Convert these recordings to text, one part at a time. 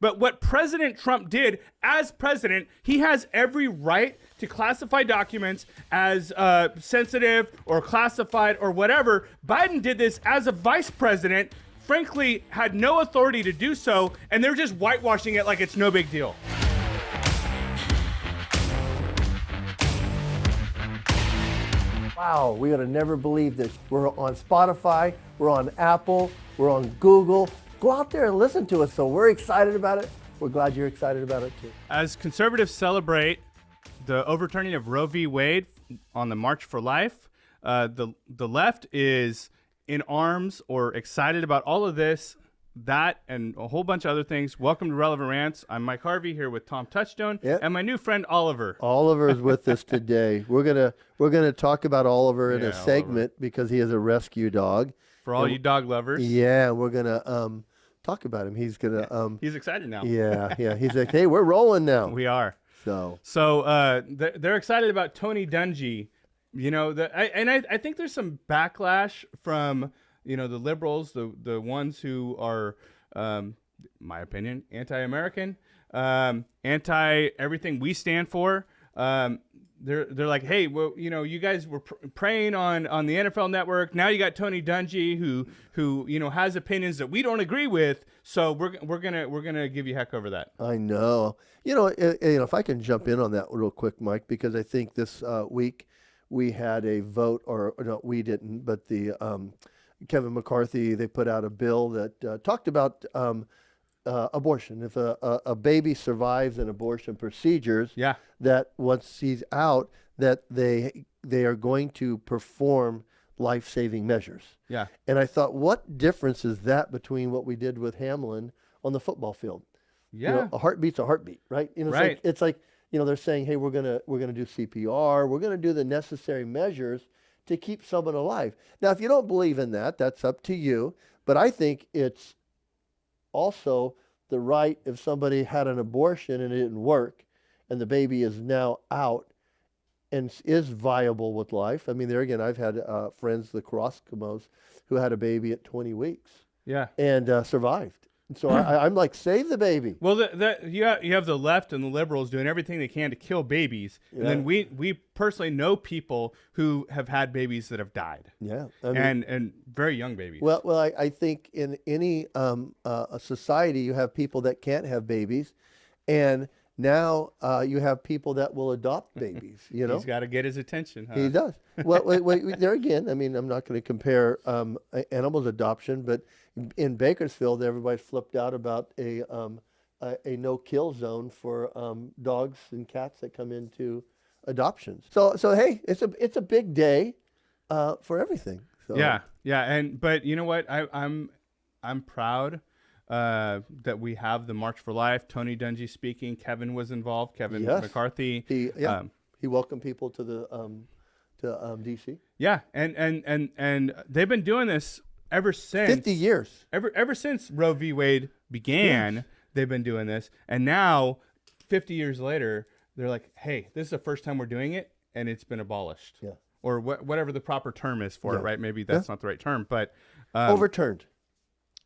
But what President Trump did as president, he has every right to classify documents as sensitive or classified or whatever. Biden did this as a vice president, frankly, had no authority to do so, and they're just whitewashing it like it's no big deal. Wow, we would have never believed this. We're on Spotify, we're on Apple, we're on Google. Go out there and listen to us. So we're excited about it. We're glad you're excited about it too. As conservatives celebrate the overturning of Roe v. Wade on the March for Life, the left is in arms or excited about all of this, that, and a whole bunch of other things. Welcome to Relevant Rants. I'm Mike Harvey here with Tom Touchstone and my new friend Oliver. Oliver is with us today. We're gonna talk about Oliver in a segment because he is a rescue dog. For all you dog lovers. Yeah, we're gonna talk about him. He's gonna he's excited now. Yeah. He's like, hey, we're rolling now. We are. So they're excited about Tony Dungy. You know, I think there's some backlash from the liberals, the ones who are, my opinion, anti-American, anti everything we stand for. They're like, hey, well, you guys were preying on the NFL Network. Now you got Tony Dungy who has opinions that we don't agree with. So we're gonna give you heck over that. I know. If I can jump in on that real quick, Mike, because I think this week we had a vote, or no, we didn't, but the Kevin McCarthy, they put out a bill that talked about abortion. If a baby survives an abortion procedures, that once he's out, that they are going to perform life-saving measures. Yeah. And I thought, what difference is that between what we did with Hamlin on the football field? Yeah. A heartbeat's a heartbeat, right? Right. It's like they're saying, hey, we're gonna do CPR, we're gonna do the necessary measures to keep someone alive. Now, if you don't believe in that, that's up to you. But I think it's also the right, if somebody had an abortion and it didn't work and the baby is now out and is viable with life. I mean, there again, I've had friends, the Koroskimos, who had a baby at 20 weeks and survived. And so I'm like, save the baby. Well, you have the left and the liberals doing everything they can to kill babies. Yeah. And then we personally know people who have had babies that have died. Yeah. And very young babies. Well, I think in any a society, you have people that can't have babies. And now you have people that will adopt babies, He's got to get his attention, huh? He does. Well, wait, there again, I mean, I'm not going to compare animals adoption, but in Bakersfield, everybody's flipped out about a no-kill zone for dogs and cats that come into adoptions. So hey, it's a big day for everything. So. Yeah, but you know what? I'm proud that we have the March for Life. Tony Dungy speaking. Kevin was involved. Kevin McCarthy. He welcomed people to the DC. Yeah, and they've been doing this ever since 50 years. Ever since Roe v. Wade began, they've been doing this, and now 50 years later, they're like, hey, this is the first time we're doing it, and it's been abolished. Yeah. Or whatever the proper term is for it, right? Maybe that's not the right term, but overturned.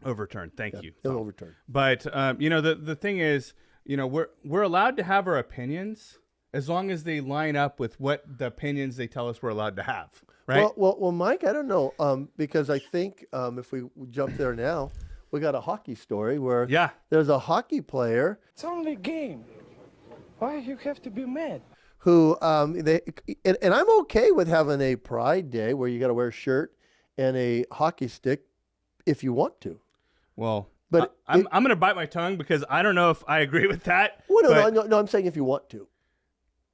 Overturned. Thank you. Overturned. But the thing is, we're allowed to have our opinions as long as they line up with what the opinions they tell us we're allowed to have, right? Well, Mike, I don't know, because I think if we jump there now, we got a hockey story where there's a hockey player. It's only a game. Why you have to be mad? Who and I'm okay with having a Pride Day where you got to wear a shirt and a hockey stick if you want to. Well, but I'm going to bite my tongue because I don't know if I agree with that. Well, no, I'm saying if you want to.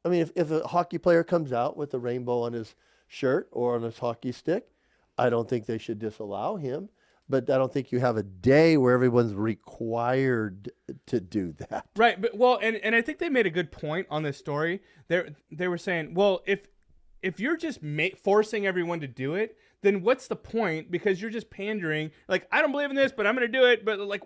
I mean, if a hockey player comes out with a rainbow on his shirt or on his hockey stick, I don't think they should disallow him. But I don't think you have a day where everyone's required to do that. Right. But and I think they made a good point on this story. They were saying, well, if you're just forcing everyone to do it, then what's the point? Because you're just pandering. Like, I don't believe in this, but I'm going to do it. But like,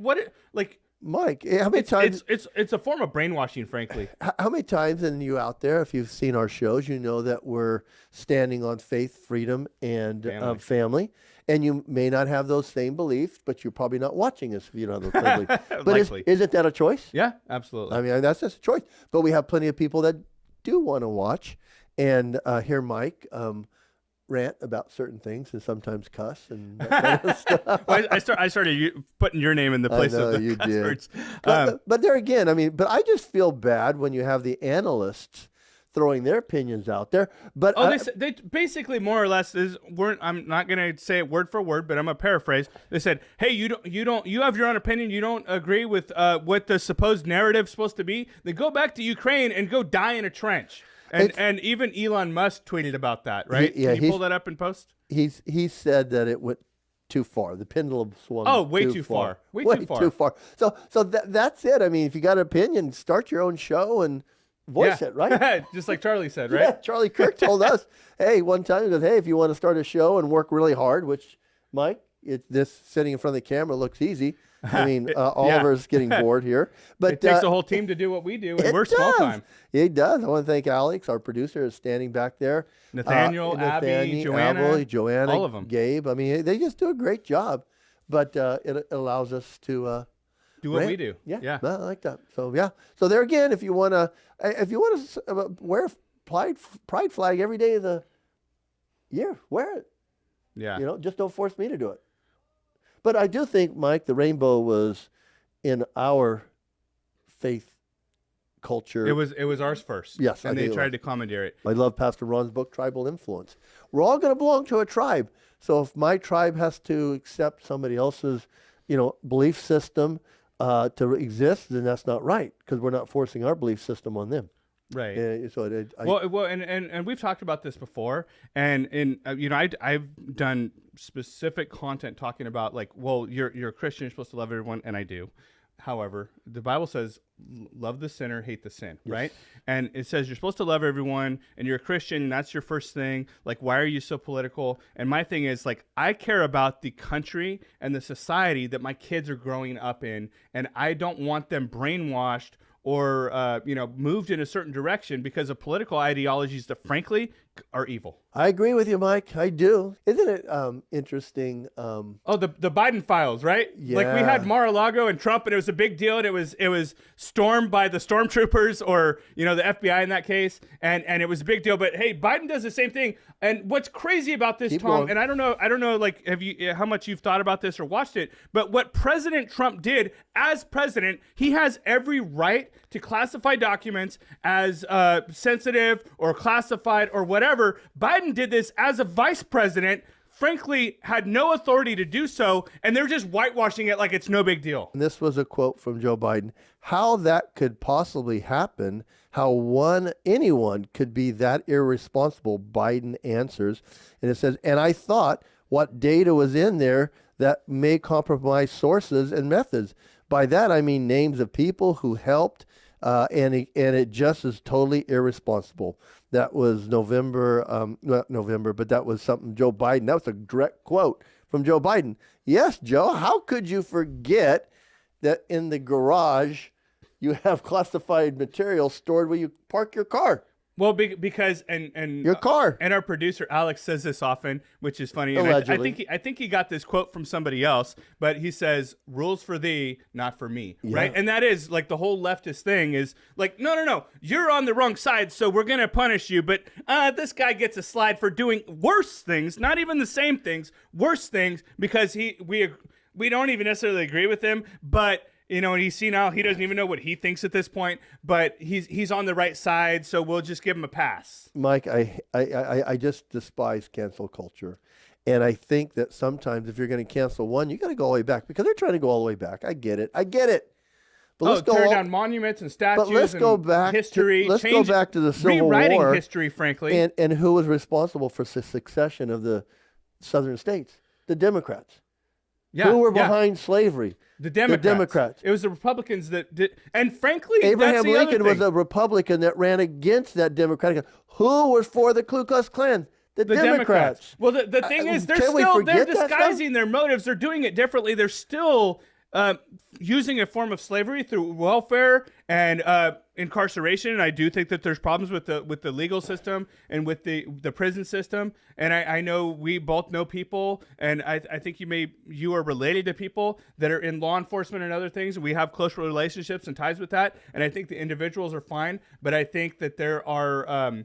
Mike, how many times? It's a form of brainwashing, frankly. How many times, and you out there, if you've seen our shows, you know that we're standing on faith, freedom, and family. And you may not have those same beliefs, but you're probably not watching us if you don't have those same beliefs. But isn't that a choice? Yeah, absolutely. I mean, that's just a choice. But we have plenty of people that do want to watch and hear Mike rant about certain things and sometimes cuss and that kind of stuff. Well, I started putting your name in the place of the cuss words. But there again, I mean, but I just feel bad when you have the analysts throwing their opinions out there. But they basically more or less I'm not going to say it word for word, but I'm going to paraphrase. They said, "Hey, you have your own opinion. You don't agree with what the supposed narrative is supposed to be. Then go back to Ukraine and go die in a trench." And even Elon Musk tweeted about that, right? Can you pull that up in post? He said that it went too far. The pendulum swung. Oh, way too far. Way too far. So that's it. I mean, if you got an opinion, start your own show and voice it, right? Just like Charlie said, right? Yeah, Charlie Kirk told us, hey, one time he goes, hey, if you want to start a show and work really hard, which, Mike, this sitting in front of the camera looks easy. I mean, Oliver's getting bored here. But it takes a whole team to do what we do, and we're small time. It does. I want to thank Alex, our producer, is standing back there. Nathaniel, Abby, Joanna, all of them. Gabe. I mean, they just do a great job. But it allows us to do what we do. Yeah. I like that. So yeah. So there again, if you want to wear a pride flag every day of the year, wear it. Yeah. You know, just don't force me to do it. But I do think, Mike, the rainbow was in our faith culture. It was ours first. Yes, and they tried to commandeer it. I love Pastor Ron's book, Tribal Influence. We're all going to belong to a tribe. So if my tribe has to accept somebody else's, belief system to exist, then that's not right, because we're not forcing our belief system on them. Right. And we've talked about this before, and I've done specific content talking about you're a Christian, you're supposed to love everyone, and I do. However, the Bible says, love the sinner, hate the sin, yes. Right? And it says you're supposed to love everyone, and you're a Christian, and that's your first thing. Why are you so political? And my thing is, I care about the country and the society that my kids are growing up in, and I don't want them brainwashed or moved in a certain direction because of political ideologies that, frankly, are evil. I agree with you, Mike. I do. Isn't it interesting? The Biden files, right? Yeah. We had Mar-a-Lago and Trump, and it was a big deal, and it was stormed by the stormtroopers or the FBI in that case, and it was a big deal. But hey, Biden does the same thing. And what's crazy about this, Keep Tom, going. and I don't know, have you how much you've thought about this or watched it, but what President Trump did as president, he has every right to classify documents as sensitive or classified or whatever. Biden did this as a vice president, frankly, had no authority to do so, and they're just whitewashing it like it's no big deal. And this was a quote from Joe Biden. How that could possibly happen, how anyone could be that irresponsible, Biden answers. And it says, and I thought what data was in there that may compromise sources and methods. By that, I mean names of people who helped, and it just is totally irresponsible. That was not November, but that was something Joe Biden. That was a direct quote from Joe Biden. Yes, Joe, how could you forget that in the garage you have classified material stored where you park your car? Well, because and your car, and our producer Alex says this often, which is funny. And Allegedly. I think he got this quote from somebody else, but he says, "Rules for thee, not for me." Yeah. Right, and that is the whole leftist thing is no, you're on the wrong side, so we're gonna punish you. But this guy gets a slide for doing worse things, not even the same things, worse things, because we don't even necessarily agree with him, but. And he's senile. He doesn't even know what he thinks at this point, but he's on the right side, so we'll just give him a pass. Mike, I just despise cancel culture. And I think that sometimes if you're going to cancel one, you got to go all the way back, because they're trying to go all the way back. I get it. But let's tear down monuments and statues. But let's go back. History. Go back to the Civil War. Rewriting history, frankly. And who was responsible for the succession of the southern states? The Democrats. Yeah, who were behind slavery? The Democrats. It was the Republicans that did. And frankly, Abraham Lincoln was a Republican that ran against that Democratic. Who was for the Ku Klux Klan? The Democrats. Well, the thing is, they're disguising their motives. They're doing it differently. They're still using a form of slavery through welfare and incarceration. And I do think that there's problems with the legal system and with the prison system. And I know we both know people, and I think you are related to people that are in law enforcement and other things. And we have close relationships and ties with that. And I think the individuals are fine, but I think that there are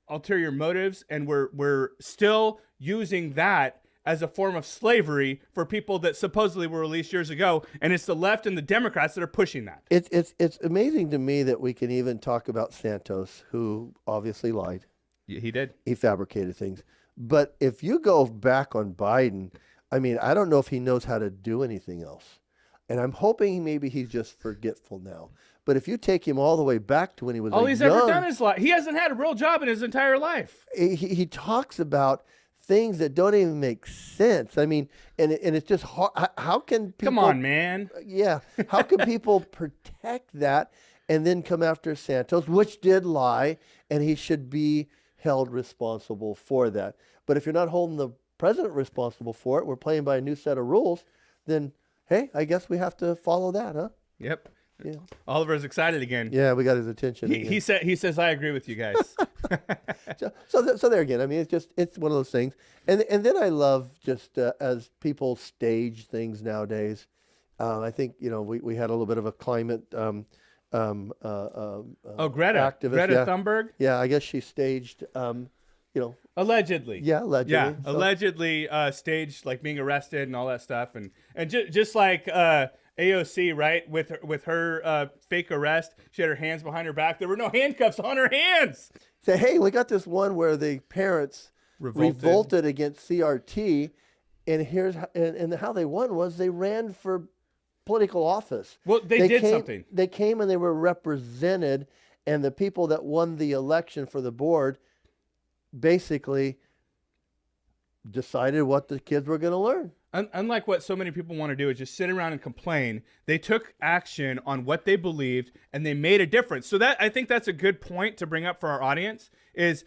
ulterior motives, and we're still using that as a form of slavery for people that supposedly were released years ago, and it's the left and the Democrats that are pushing that. It's amazing to me that we can even talk about Santos, who obviously lied. Yeah, he did. He fabricated things. But if you go back on Biden, I mean, I don't know if he knows how to do anything else. And I'm hoping maybe he's just forgetful now. But if you take him all the way back to when he was all he's ever done is lie. He hasn't had a real job in his entire life. He talks about things that don't even make sense. I mean, and it's just hard. How can people... Come on, man. Yeah. How can people protect that and then come after Santos, which did lie, and he should be held responsible for that. But if you're not holding the president responsible for it, we're playing by a new set of rules, then, hey, I guess we have to follow that, huh? Yep. Yeah. Oliver's excited again. Yeah, we got his attention. He says, I agree with you guys. So there again, I mean, it's one of those things. And then I love just as people stage things nowadays. I think, we had a little bit of a climate Greta. activist. Greta Thunberg? Yeah, I guess she staged, Allegedly. Yeah, allegedly. Yeah, So- allegedly staged, like being arrested and all that stuff. And just like AOC, right, with her fake arrest, she had her hands behind her back. There were no handcuffs on her hands. Say, hey, we got this one where the parents revolted against CRT, and how they won was they ran for political office. Well, they did something. They came and they were represented, and the people that won the election for the board basically decided what the kids were going to learn. Unlike what so many people want to do is just sit around and complain, they took action on what they believed and they made a difference. So I think that's a good point to bring up for our audience. Is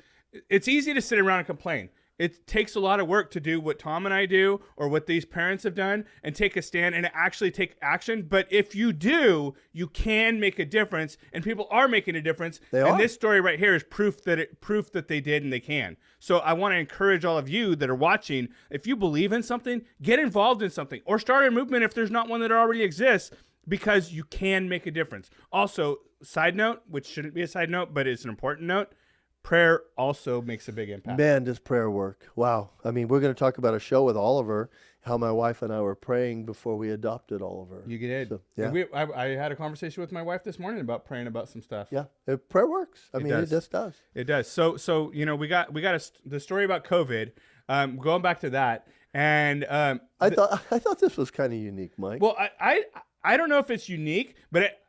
it's easy to sit around and complain. It takes a lot of work to do what Tom and I do or what these parents have done and take a stand and actually take action. But if you do, you can make a difference, and people are making a difference. And this story right here is proof that they did and they can. So I want to encourage all of you that are watching, if you believe in something, get involved in something or start a movement if there's not one that already exists, because you can make a difference. Also, side note, which shouldn't be a side note, but it's an important note, prayer also makes a big impact. Man, does prayer work. Wow. I mean, we're going to talk about a show with Oliver, how my wife and I were praying before we adopted Oliver. You did. So, yeah. I had a conversation with my wife this morning about praying about some stuff. Yeah. Prayer works. I mean, it just does. It does. So we got the story about COVID. Going back to that, and I thought this was kind of unique, Mike. Well, I don't know if it's unique, but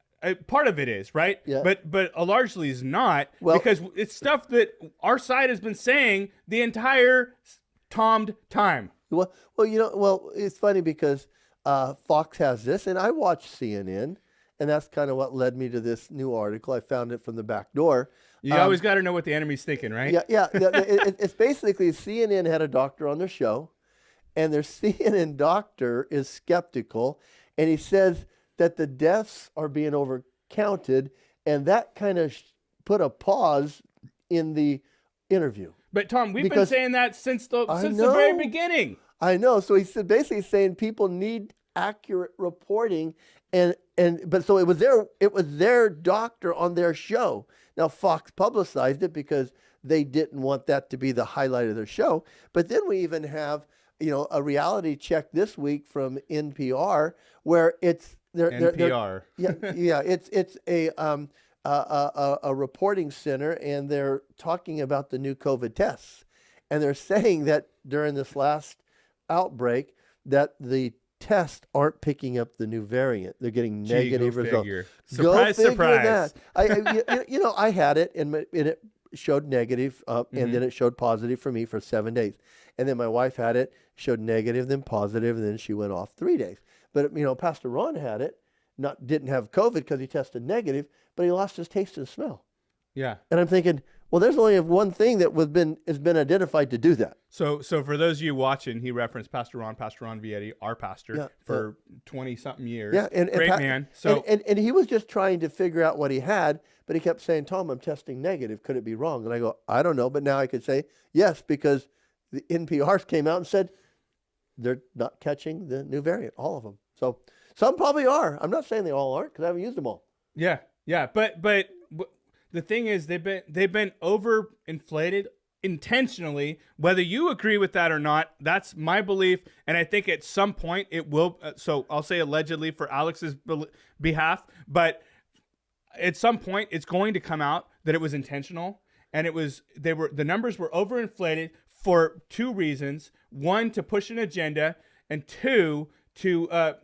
part of it is, right? Yeah. But largely is not, because it's stuff that our side has been saying the entire time. Well, it's funny because Fox has this, and I watch CNN, and that's kind of what led me to this new article. I found it from the back door. You always got to know what the enemy's thinking, right? Yeah. It's basically CNN had a doctor on their show, and their CNN doctor is skeptical, and he says that the deaths are being overcounted, and that kind of put a pause in the interview. But Tom, we've been saying that since the very beginning. I know. So he's basically saying people need accurate reporting, but so it was their doctor on their show. Now Fox publicized it because they didn't want that to be the highlight of their show. But then we even have a reality check this week from NPR where it's NPR. It's a reporting center, and they're talking about the new COVID tests, and they're saying that during this last outbreak that the tests aren't picking up the new variant. They're getting negative results. Surprise, surprise. That. I had it, and it showed negative, and then it showed positive for me for 7 days, and then my wife had it, showed negative, then positive, and then she went off 3 days. But Pastor Ron had it, didn't have COVID because he tested negative, but he lost his taste and smell. Yeah. And I'm thinking, Well, there's only one thing that has been identified to do that. So for those of you watching, he referenced Pastor Ron Vietti, our pastor, Yeah, for 20-something years. Yeah, and Great man. So and he was just trying to figure out what he had, but he kept saying, "Tom, I'm testing negative. Could it be wrong?" And I go, "I don't know," but now I could say yes because the NPRs came out and said they're not catching the new variant, all of them. So some probably are. I'm not saying they all aren't because I haven't used them all. yeah, but the thing is, they've been overinflated intentionally. Whether you agree with that or not, that's my belief, and I think at some point it will. So I'll say allegedly for Alex's behalf, but at some point it's going to come out that it was intentional, and the numbers were overinflated for two reasons: one, to push an agenda, and two,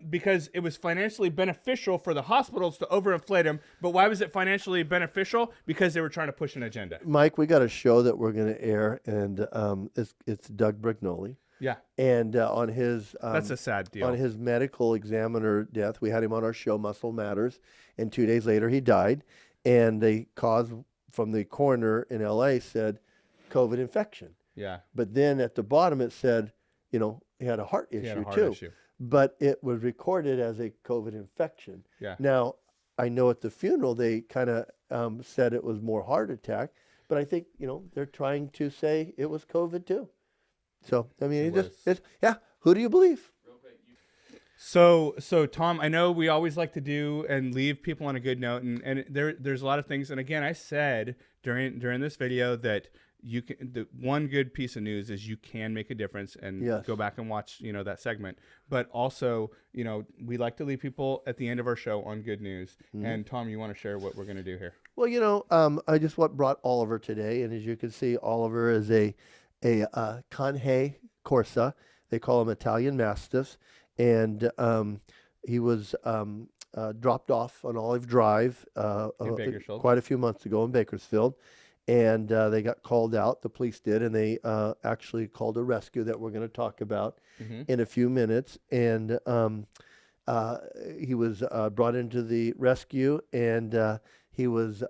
because it was financially beneficial for the hospitals to overinflate them. But why was it financially beneficial? Because they were trying to push an agenda. Mike, we got a show that we're going to air, and it's Doug Brignoli. Yeah, And on his that's a sad deal. On his medical examiner death, we had him on our show, Muscle Matters, and 2 days later he died. And the cause from the coroner in L.A. said COVID infection. Yeah, but then at the bottom it said, he had a heart issue too. But it was recorded as a COVID infection. Yeah. Now, I know at the funeral they kind of said it was more heart attack, but I think, they're trying to say it was COVID too. So, I mean, who do you believe? So Tom, I know we always like to do and leave people on a good note, and there's a lot of things. And again, I said during this video that the one good piece of news is you can make a difference, and Yes. go back and watch that segment. But also, we like to leave people at the end of our show on good news. Mm-hmm. And Tom, you want to share what we're going to do here? Well, I just brought Oliver today, and as you can see, Oliver is a Canhe Corsa. They call him Italian Mastiffs, and he was dropped off on Olive Drive quite a few months ago in Bakersfield. And they got called out, the police did, and they actually called a rescue that we're going to talk about in a few minutes. And he was brought into the rescue, and he was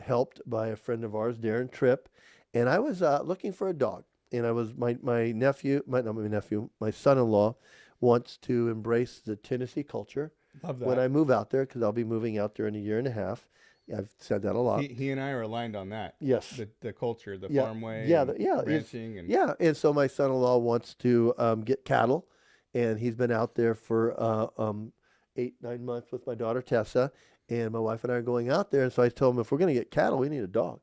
helped by a friend of ours, Darren Tripp. And I was looking for a dog. And I was my son-in-law wants to embrace the Tennessee culture. Love that. When I move out there, because I'll be moving out there in a year and a half. I've said that a lot. He and I are aligned on that. Yes. The culture, the farm way, ranching. And so my son-in-law wants to get cattle, and he's been out there for 8-9 months with my daughter Tessa, and my wife and I are going out there. And so I told him, if we're going to get cattle, we need a dog.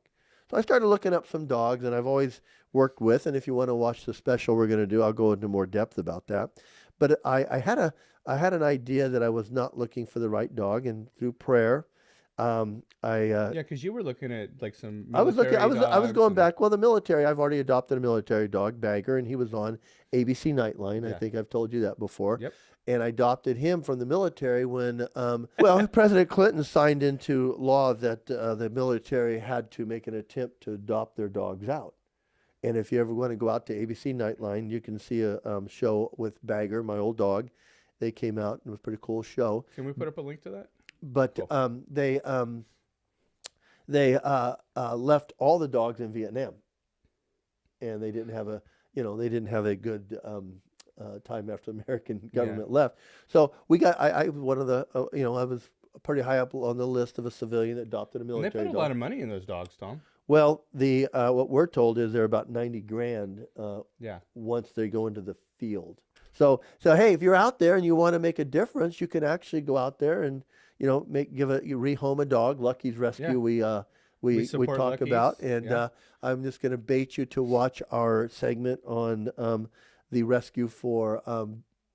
So I started looking up some dogs, and I've always worked with, and if you want to watch the special we're going to do, I'll go into more depth about that. But I had an idea that I was not looking for the right dog, and through prayer, because you were looking at like some I was going and back. Well, the military, I've already adopted a military dog, Bagger, and he was on ABC Nightline. Yeah. I think I've told you that before. Yep. And I adopted him from the military when, President Clinton signed into law that the military had to make an attempt to adopt their dogs out. And if you ever want to go out to ABC Nightline, you can see a show with Bagger, my old dog. They came out, and it was a pretty cool show. Can we put up a link to that? But Cool. They left all the dogs in Vietnam, and they didn't have a good time after the American government left. So I one of the I was pretty high up on the list of a civilian that adopted a military And they put a dog. lot of money in those dogs, Tom. Well, the what we're told is they're about $90,000 Yeah. once they go into the field. So hey, if you're out there and you want to make a difference, you can actually go out there and rehome a dog. Lucky's Rescue, Yeah. we support talk Lucky's. about, and Yeah. I'm just going to bait you to watch our segment on the rescue for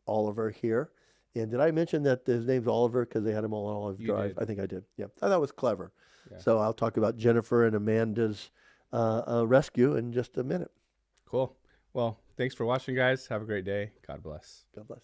Oliver here. And did I mention that his name's Oliver because they had him all on Olive You Drive? did. I think I did. Yeah, I thought that was clever. Yeah. So I'll talk about Jennifer and Amanda's rescue in just a minute. Cool. Well, thanks for watching, guys. Have a great day. God bless. God bless.